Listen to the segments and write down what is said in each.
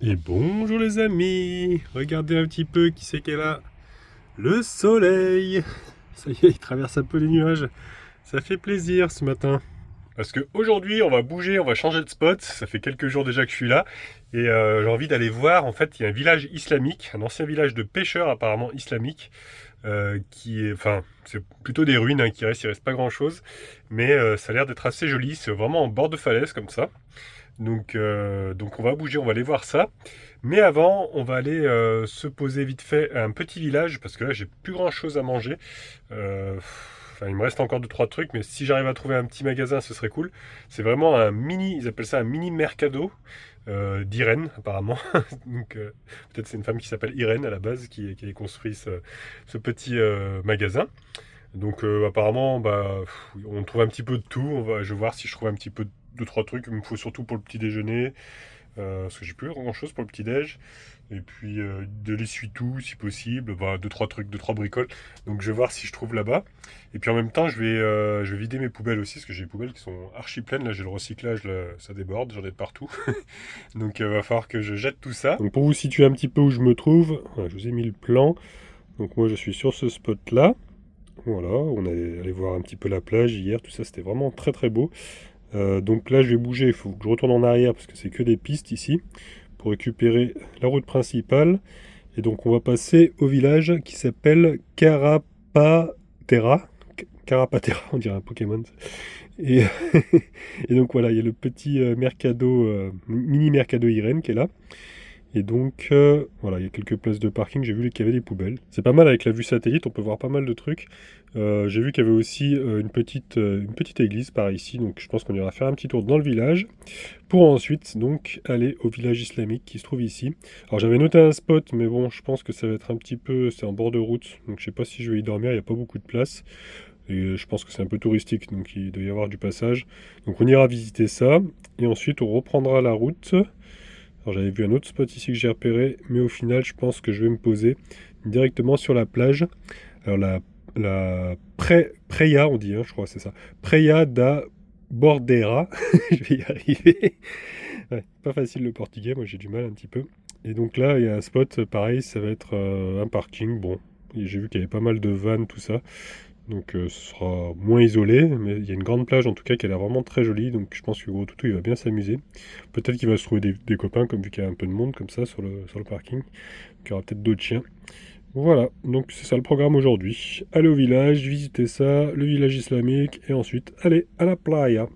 Et bonjour les amis, regardez un petit peu qui c'est qu'elle a. Le soleil. Ça y est, il traverse un peu les nuages. Ça fait plaisir ce matin. Parce qu'aujourd'hui, on va bouger, on va changer de spot. Ça fait quelques jours déjà que je suis là. Et j'ai envie d'aller voir, en fait, il y a un village islamique, un ancien village de pêcheurs apparemment islamique. Qui est, enfin, c'est plutôt des ruines hein, il reste pas grand chose. Mais ça a l'air d'être assez joli. C'est vraiment en bord de falaise comme ça. Donc on va bouger, on va aller voir ça. Mais avant, on va aller se poser vite fait à un petit village, parce que là, j'ai plus grand chose à manger. Enfin, il me reste encore 2-3 trucs, mais si j'arrive à trouver un petit magasin, ce serait cool. C'est vraiment un mini, ils appellent ça un mini mercado d'Irène, apparemment. Donc peut-être c'est une femme qui s'appelle Irène à la base, qui a construit ce petit magasin. Donc apparemment, on trouve un petit peu de tout. Je vais voir si je trouve un petit peu de 2-3 trucs. Il me faut surtout pour le petit déjeuner, parce que j'ai plus grand chose pour le petit déj. Et puis de l'essuie-tout si possible, 2-3 trucs, 2-3 bricoles. Donc je vais voir si je trouve là-bas. Et puis en même temps, je vais vider mes poubelles aussi, parce que j'ai des poubelles qui sont archi pleines. Là, j'ai le recyclage, là, ça déborde, j'en ai de partout. Donc va falloir que je jette tout ça. Donc pour vous situer un petit peu où je me trouve, voilà, je vous ai mis le plan. Donc moi je suis sur ce spot-là. Voilà, on est allé voir un petit peu la plage hier, tout ça, c'était vraiment très très beau. Donc là, je vais bouger, il faut que je retourne en arrière parce que c'est que des pistes ici pour récupérer la route principale. Et donc, on va passer au village qui s'appelle Carapatera. Carapatera, on dirait un Pokémon. Et, et donc voilà, il y a le petit mini mercado Irène qui est là. Et donc, voilà, il y a quelques places de parking. J'ai vu qu'il y avait des poubelles. C'est pas mal avec la vue satellite, on peut voir pas mal de trucs. J'ai vu qu'il y avait aussi une petite église par ici. Donc, je pense qu'on ira faire un petit tour dans le village pour ensuite donc aller au village islamique qui se trouve ici. Alors, j'avais noté un spot, mais bon, je pense que ça va être un petit peu. C'est en bord de route, donc je sais pas si je vais y dormir. Il n'y a pas beaucoup de place. Et je pense que c'est un peu touristique, donc il doit y avoir du passage. Donc, on ira visiter ça. Et ensuite, on reprendra la route. Alors j'avais vu un autre spot ici que j'ai repéré, mais au final je pense que je vais me poser directement sur la plage. Alors la Praia, on dit, hein, je crois c'est ça. Praia da Bordeira, je vais y arriver. Ouais, pas facile le portugais, moi j'ai du mal un petit peu. Et donc là il y a un spot pareil, ça va être un parking. Bon, et j'ai vu qu'il y avait pas mal de vannes, tout ça. Donc ce sera moins isolé, mais il y a une grande plage en tout cas qui a l'air vraiment très jolie, donc je pense que Gros Toutou il va bien s'amuser. Peut-être qu'il va se trouver des copains, comme vu qu'il y a un peu de monde comme ça sur le parking, qu'il y aura peut-être d'autres chiens. Voilà, donc c'est ça le programme aujourd'hui. Aller au village, visiter ça, le village islamique, et ensuite aller à la playa.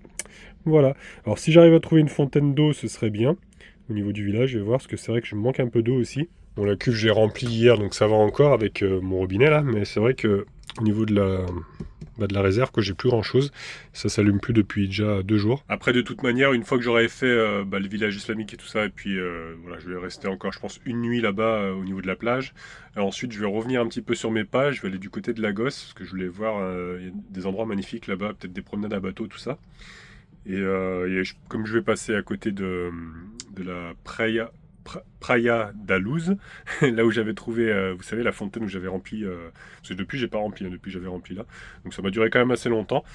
Voilà, alors si j'arrive à trouver une fontaine d'eau, ce serait bien. Au niveau du village, je vais voir, parce que c'est vrai que je me manque un peu d'eau aussi. Bon, la cuve j'ai remplie hier, donc ça va encore avec mon robinet là, mais c'est vrai que au niveau de la réserve, que j'ai plus grand chose. Ça s'allume plus depuis déjà 2 jours. Après, de toute manière, une fois que j'aurai fait le village islamique et tout ça, et puis voilà, je vais rester encore, je pense, une nuit là-bas au niveau de la plage. Ensuite, je vais revenir un petit peu sur mes pas. Je vais aller du côté de Lagos, parce que je voulais voir il y a des endroits magnifiques là-bas, peut-être des promenades à bateau, tout ça. Et comme je vais passer à côté de la Praia da Luz, là où j'avais trouvé, vous savez, la fontaine où j'avais rempli, parce que depuis j'ai pas rempli, hein, depuis j'avais rempli là, donc ça m'a duré quand même assez longtemps.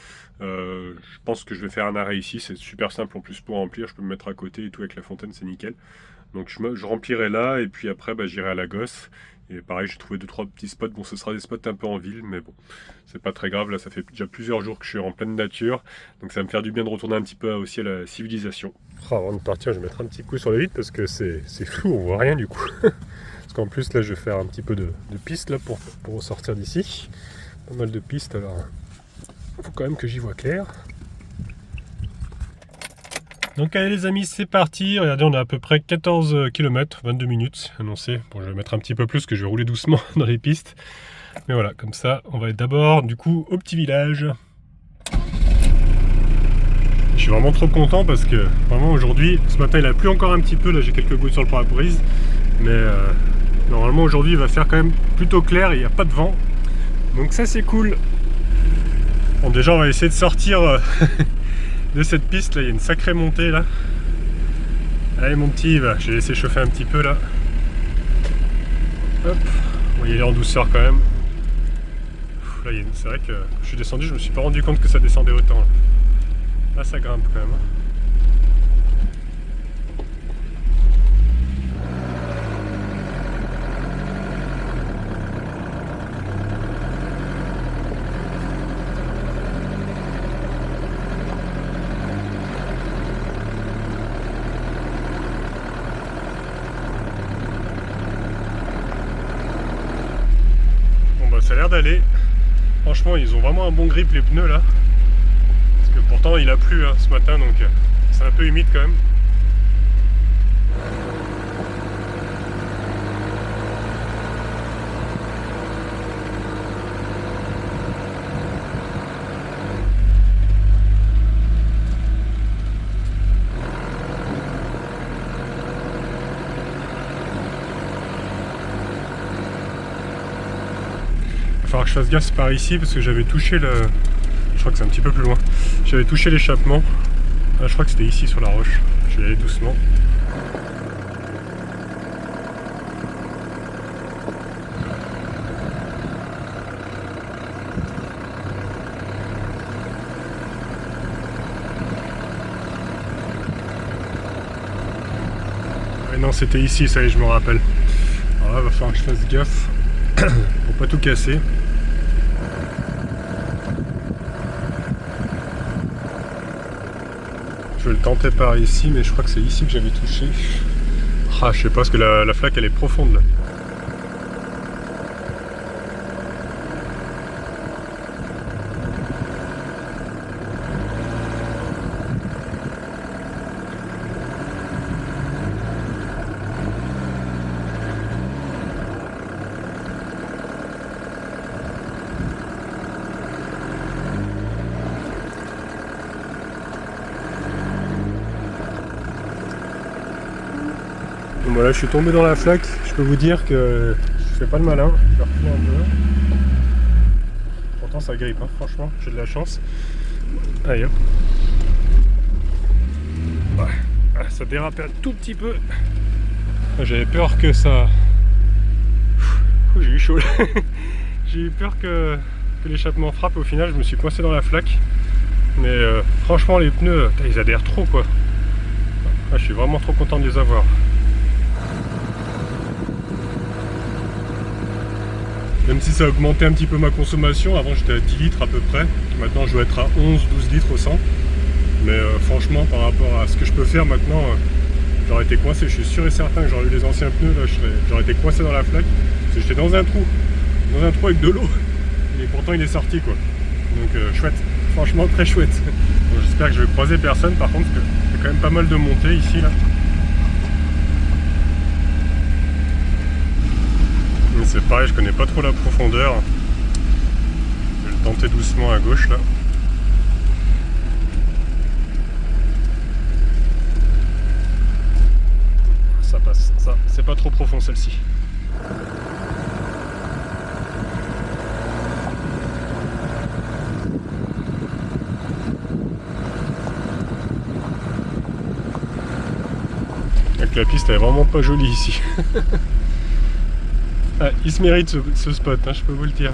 Je pense que je vais faire un arrêt ici, c'est super simple en plus pour remplir, je peux me mettre à côté et tout avec la fontaine, c'est nickel. Donc je remplirai là, et puis après j'irai à Lagos. Et pareil, j'ai trouvé 2-3 petits spots. Bon, ce sera des spots un peu en ville, mais bon, c'est pas très grave. Là, ça fait déjà plusieurs jours que je suis en pleine nature. Donc ça va me faire du bien de retourner un petit peu aussi à la civilisation. Avant de partir, je vais mettre un petit coup sur le vide parce que c'est flou, on voit rien du coup. Parce qu'en plus, là, je vais faire un petit peu de piste là, pour ressortir d'ici. Pas mal de pistes, alors il faut quand même que j'y vois clair. Donc allez les amis, c'est parti. Regardez, on a à peu près 14 km, 22 minutes annoncé. Bon, je vais mettre un petit peu plus, que je vais rouler doucement dans les pistes. Mais voilà, comme ça, on va aller d'abord du coup au petit village. Je suis vraiment trop content parce que vraiment aujourd'hui, ce matin il a plu encore un petit peu. Là j'ai quelques gouttes sur le pare-brise. Mais normalement aujourd'hui il va faire quand même plutôt clair, il n'y a pas de vent. Donc ça c'est cool. Bon, déjà on va essayer de sortir de cette piste là, il y a une sacrée montée là. Allez mon petit, je vais laisser chauffer un petit peu là. Hop, on va y aller en douceur quand même. Là, c'est vrai que quand je suis descendu, je me suis pas rendu compte que ça descendait autant. Là ça grimpe quand même. ça a l'air d'aller. Franchement, ils ont vraiment un bon grip les pneus là. Parce que pourtant il a plu hein, ce matin, donc c'est un peu humide quand même. Il va falloir que je fasse gaffe par ici parce que j'avais touché le... Je crois que c'est un petit peu plus loin. J'avais touché l'échappement. Ah, je crois que c'était ici sur la roche. Je vais aller doucement. Ouais, non, c'était ici, ça y est, je me rappelle. Alors là, il va falloir que je fasse gaffe pour pas tout casser. Je vais le tenter par ici, mais je crois que c'est ici que j'avais touché. Ah, je sais pas, parce que la flaque elle est profonde là. Donc voilà, je suis tombé dans la flaque. Je peux vous dire que je fais pas le malin. Je vais reculer un peu. Pourtant ça grippe, hein, franchement, j'ai de la chance. Allez hop. Ouais, ça dérape un tout petit peu. J'avais peur que ça... J'ai eu chaud. J'ai eu peur que l'échappement frappe. Au final, je me suis coincé dans la flaque. Mais franchement, les pneus, ils adhèrent trop quoi. Je suis vraiment trop content de les avoir. Même si ça a augmenté un petit peu ma consommation, avant j'étais à 10 litres à peu près, maintenant je dois être à 11-12 litres au 100. Mais franchement par rapport à ce que je peux faire maintenant, j'aurais été coincé, je suis sûr et certain que j'aurais eu les anciens pneus, là j'aurais été coincé dans la flaque, parce que j'étais dans un trou avec de l'eau, et pourtant il est sorti quoi. Donc chouette, franchement très chouette. Bon, j'espère que je vais croiser personne par contre, parce que c'est quand même pas mal de montées ici là. C'est pareil, je connais pas trop la profondeur. Je vais le tenter doucement à gauche là. Ça passe, ça, c'est pas trop profond celle-ci. Donc la piste elle est vraiment pas jolie ici. Ah, il se mérite ce spot, hein, je peux vous le dire.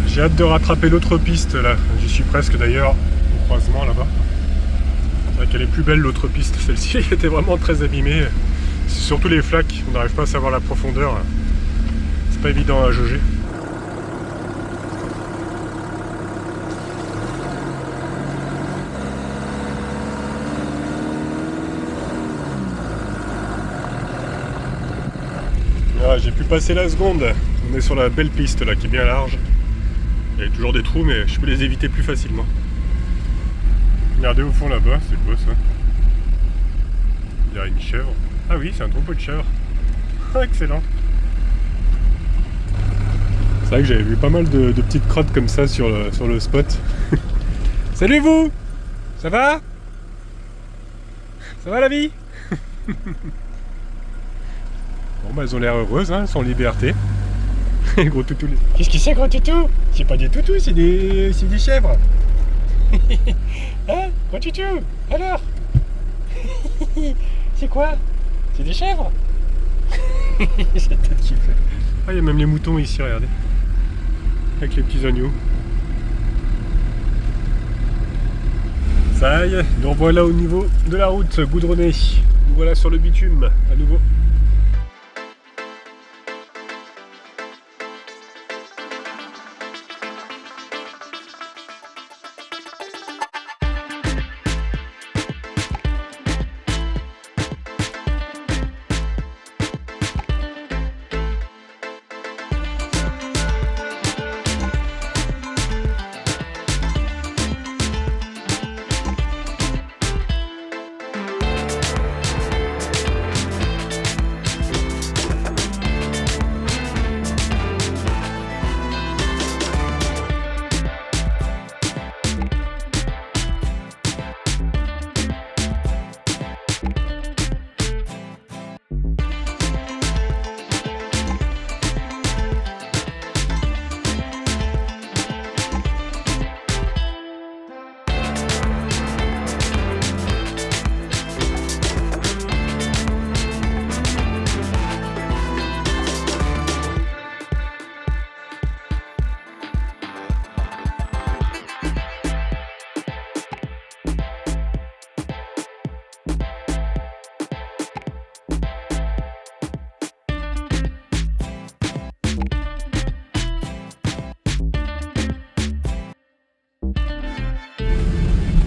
J'ai hâte de rattraper l'autre piste là, j'y suis presque d'ailleurs, au croisement là-bas. C'est vrai qu'elle est plus belle l'autre piste, celle-ci était vraiment très abîmée. C'est surtout les flaques, on n'arrive pas à savoir la profondeur. C'est pas évident à jauger. Ah, j'ai pu passer la seconde, on est sur la belle piste là qui est bien large. Il y a toujours des trous, mais je peux les éviter plus facilement. Regardez au fond là-bas, c'est quoi ça? Il y a une chèvre. Ah oui, c'est un troupeau de chèvres. Excellent. C'est vrai que j'avais vu pas mal de petites crottes comme ça sur le spot. Salut vous! Ça va? Ça va la vie? Bon bah elles ont l'air heureuses, hein, elles sont en liberté. Gros toutou. Qu'est-ce que c'est gros toutou? C'est pas des toutous, c'est des chèvres. Hein? Gros toutou? Alors? C'est quoi? C'est des chèvres? C'est la tête qui fait. Ah, il y a même les moutons ici, regardez. Avec les petits agneaux. Ça y est, nous revoilà au niveau de la route goudronnée. Nous voilà sur le bitume, à nouveau.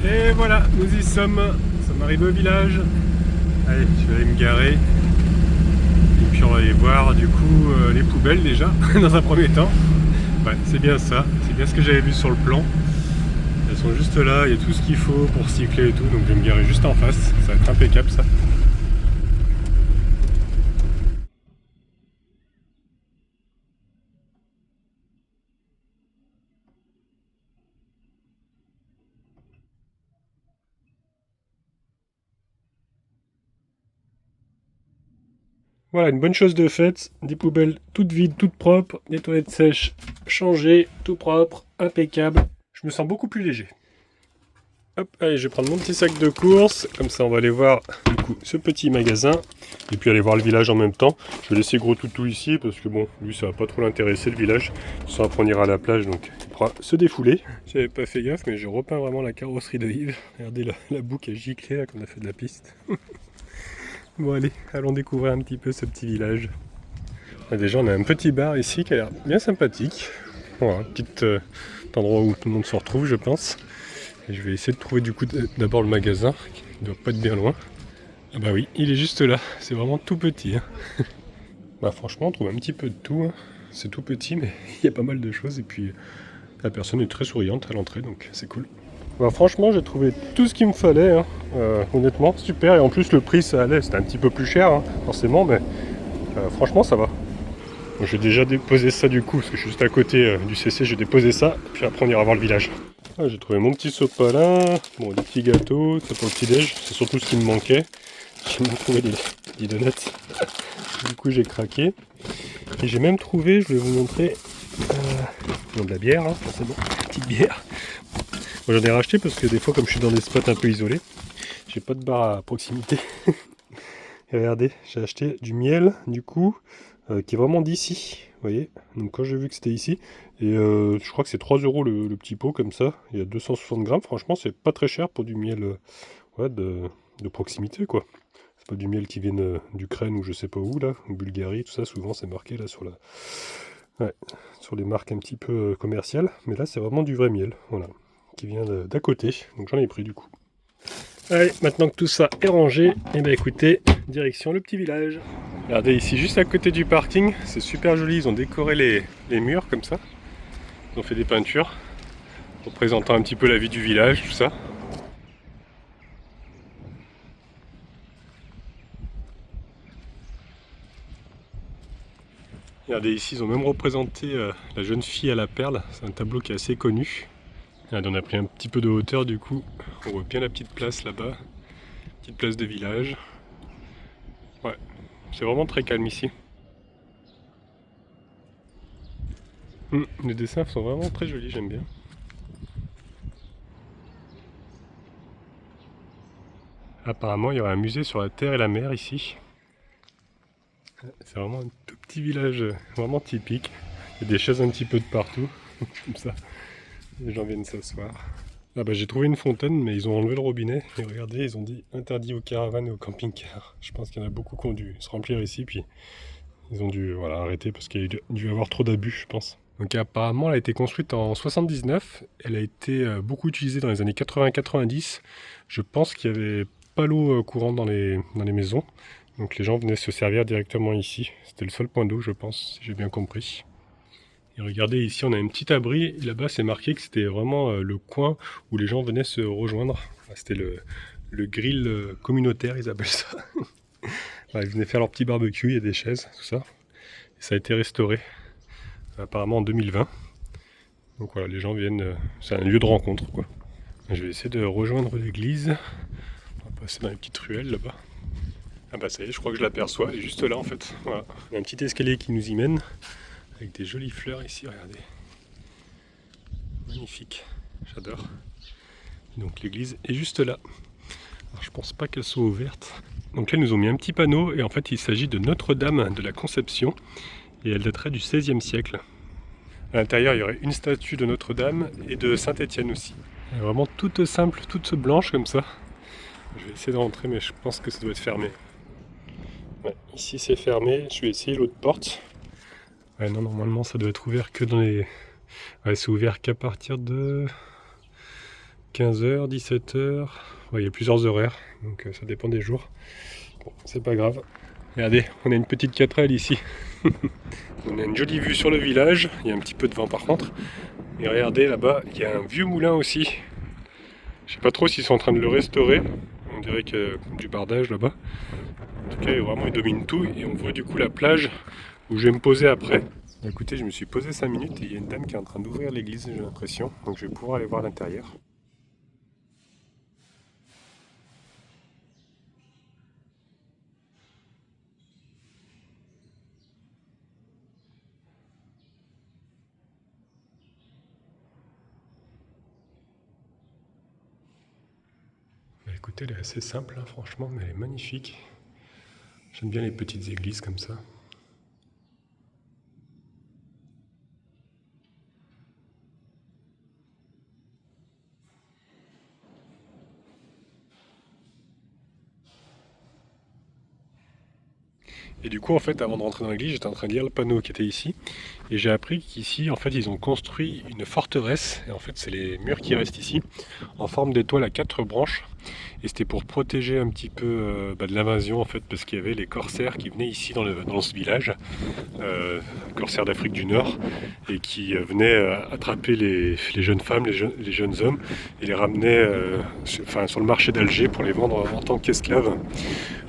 Et voilà, nous y sommes. Ça m'arrive au village. Allez, je vais aller me garer. Et puis on va aller voir du coup les poubelles déjà, dans un premier temps. Ouais, c'est bien ça. C'est bien ce que j'avais vu sur le plan. Elles sont juste là, il y a tout ce qu'il faut pour cycler et tout. Donc je vais me garer juste en face. Ça va être impeccable ça. Voilà, une bonne chose de faite, des poubelles toutes vides, toutes propres, des toilettes sèches changées, tout propre, impeccable. Je me sens beaucoup plus léger. Hop, allez, je vais prendre mon petit sac de course, comme ça on va aller voir du coup ce petit magasin, et puis aller voir le village en même temps. Je vais laisser gros toutou ici, parce que bon, lui ça va pas trop l'intéresser le village, sans après on ira à la plage, donc il pourra se défouler. J'avais pas fait gaffe, mais j'ai repeint vraiment la carrosserie de Yves. Regardez la boue qui a giclé là, qu'on a fait de la piste. Bon allez, allons découvrir un petit peu ce petit village. Déjà on a un petit bar ici qui a l'air bien sympathique. Voilà, un petit endroit où tout le monde se retrouve je pense. Et je vais essayer de trouver du coup d'abord le magasin, qui ne doit pas être bien loin. Ah bah oui, il est juste là, c'est vraiment tout petit. Hein. Bah franchement on trouve un petit peu de tout. Hein. C'est tout petit mais il y a pas mal de choses et puis la personne est très souriante à l'entrée donc c'est cool. Bah franchement j'ai trouvé tout ce qu'il me fallait, hein. Honnêtement super, et en plus le prix ça allait, c'était un petit peu plus cher hein, forcément, mais franchement ça va. Donc, j'ai déjà déposé ça du coup, parce que je suis juste à côté du CC, j'ai déposé ça, puis après on ira voir le village. Ah, j'ai trouvé mon petit sopalin, bon des petits gâteaux, ça pour le petit déj, c'est surtout ce qui me manquait. J'ai même trouvé des donuts, du coup j'ai craqué. Et j'ai même trouvé, je vais vous montrer, de la bière, hein, forcément, petite bière. Moi, j'en ai racheté parce que des fois, comme je suis dans des spots un peu isolés, j'ai pas de bar à proximité. Et regardez, j'ai acheté du miel, du coup, qui est vraiment d'ici, vous voyez. Donc quand j'ai vu que c'était ici, et je crois que c'est 3 € le petit pot comme ça, il y a 260 grammes, franchement c'est pas très cher pour du miel ouais, de proximité quoi. C'est pas du miel qui vient d'Ukraine ou je sais pas où là, ou Bulgarie, tout ça, souvent c'est marqué là sur sur les marques un petit peu commerciales, mais là c'est vraiment du vrai miel, voilà, qui vient d'à côté, donc j'en ai pris du coup. Allez, maintenant que tout ça est rangé, et ben écoutez, direction le petit village. Regardez ici, juste à côté du parking, c'est super joli, ils ont décoré les murs comme ça. Ils ont fait des peintures, représentant un petit peu la vie du village, tout ça. Regardez ici, ils ont même représenté la jeune fille à la perle, c'est un tableau qui est assez connu. Ah, on a pris un petit peu de hauteur du coup. On voit bien la petite place là-bas. Petite place de village. Ouais, c'est vraiment très calme ici. Les dessins sont vraiment très jolis, j'aime bien. Apparemment, il y aura un musée sur la terre et la mer ici. C'est vraiment un tout petit village, vraiment typique. Il y a des chaises un petit peu de partout, comme ça. Les gens viennent s'asseoir. Ah bah j'ai trouvé une fontaine, mais ils ont enlevé le robinet. Et regardez, ils ont dit interdit aux caravanes et aux camping-cars. Je pense qu'il y en a beaucoup qui ont dû se remplir ici, puis ils ont dû arrêter parce qu'il y a dû avoir trop d'abus, je pense. Donc apparemment, elle a été construite en 79. Elle a été beaucoup utilisée dans les années 80-90. Je pense qu'il y avait pas l'eau courante dans les maisons. Donc les gens venaient se servir directement ici. C'était le seul point d'eau, je pense, si j'ai bien compris. Et regardez, ici on a un petit abri. Et là-bas, c'est marqué que c'était vraiment le coin où les gens venaient se rejoindre. C'était le grill communautaire, ils appellent ça. Ils venaient faire leur petit barbecue, il y a des chaises, tout ça. Et ça a été restauré, apparemment en 2020. Donc voilà, les gens viennent, c'est un lieu de rencontre, quoi. Je vais essayer de rejoindre l'église. On va passer dans les petites ruelles là-bas. Ah bah ça y est, je crois que je l'aperçois, elle est juste là en fait. Voilà. Il y a un petit escalier qui nous y mène, avec des jolies fleurs ici, regardez. Magnifique, j'adore. Donc l'église est juste là. Alors, je pense pas qu'elle soit ouverte. Donc là, ils nous ont mis un petit panneau, et en fait, il s'agit de Notre-Dame de la Conception, et elle daterait du XVIe siècle. À l'intérieur, il y aurait une statue de Notre-Dame et de Saint-Étienne aussi. Elle est vraiment toute simple, toute blanche comme ça. Je vais essayer de rentrer, mais je pense que ça doit être fermé. Ouais, ici c'est fermé, je vais essayer l'autre porte. Ouais, non, normalement ça doit être ouvert que dans les... Ouais, c'est ouvert qu'à partir de 15h, 17h. Ouais, il y a plusieurs horaires, donc ça dépend des jours. Bon, c'est pas grave. Regardez, on a une petite 4L ici. On a une jolie vue sur le village, il y a un petit peu de vent par contre. Et regardez là-bas, il y a un vieux moulin aussi. Je sais pas trop s'ils sont en train de le restaurer. On dirait qu'il y a du bardage là-bas. En tout cas, vraiment, il domine tout. Et on voit du coup la plage où je vais me poser après. Écoutez, je me suis posé 5 minutes et il y a une dame qui est en train d'ouvrir l'église, j'ai l'impression. Donc je vais pouvoir aller voir l'intérieur. Bah, écoutez, elle est assez simple, hein, franchement, mais elle est magnifique. J'aime bien les petites églises comme ça. Et du coup, en fait, avant de rentrer dans l'église, j'étais en train de lire le panneau qui était ici. Et j'ai appris qu'ici, en fait, ils ont construit une forteresse. Et en fait, c'est les murs qui restent ici, en forme d'étoile à 4 branches. Et c'était pour protéger un petit peu de l'invasion, en fait, parce qu'il y avait les corsaires qui venaient ici dans ce village, corsaires d'Afrique du Nord, et qui venaient attraper les jeunes femmes, les jeunes hommes, et les ramenaient sur le marché d'Alger pour les vendre en tant qu'esclaves.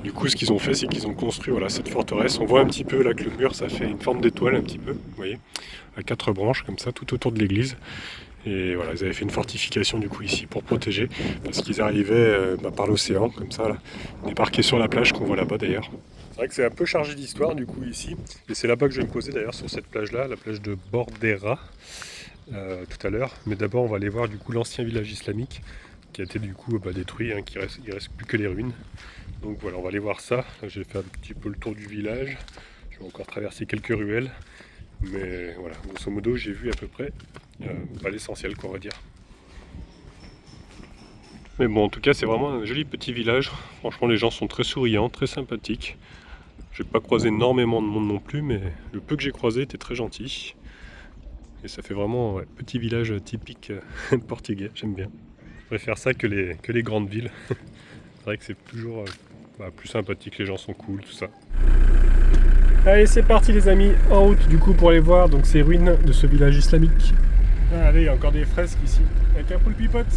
Du coup, ce qu'ils ont fait, c'est qu'ils ont construit cette forteresse. On voit un petit peu là que le mur, ça fait une forme d'étoile un petit peu, vous voyez, à 4 branches comme ça, tout autour de l'église. Et voilà, ils avaient fait une fortification du coup ici pour protéger, parce qu'ils arrivaient par l'océan, comme ça, là, débarquer sur la plage qu'on voit là-bas d'ailleurs. C'est vrai que c'est un peu chargé d'histoire du coup ici, et c'est là-bas que je vais me poser d'ailleurs sur cette plage-là, la plage de Bordera, tout à l'heure. Mais d'abord, on va aller voir du coup l'ancien village islamique qui a été du coup détruit, hein, il reste plus que les ruines. Donc voilà, on va aller voir ça. Là, j'ai fait un petit peu le tour du village. Je vais encore traverser quelques ruelles. Mais voilà, grosso modo, j'ai vu à peu près l'essentiel, quoi, on va dire. Mais bon, en tout cas, c'est vraiment un joli petit village. Franchement, les gens sont très souriants, très sympathiques. Je n'ai pas croisé énormément de monde non plus, mais le peu que j'ai croisé était très gentil. Et ça fait vraiment petit village typique portugais, j'aime bien. Je préfère ça que les grandes villes. C'est vrai que c'est toujours plus sympathique, les gens sont cool, tout ça. Allez, c'est parti les amis, en route du coup pour aller voir ces ruines de ce village islamique. Allez, il y a encore des fresques ici, avec un poule pipote.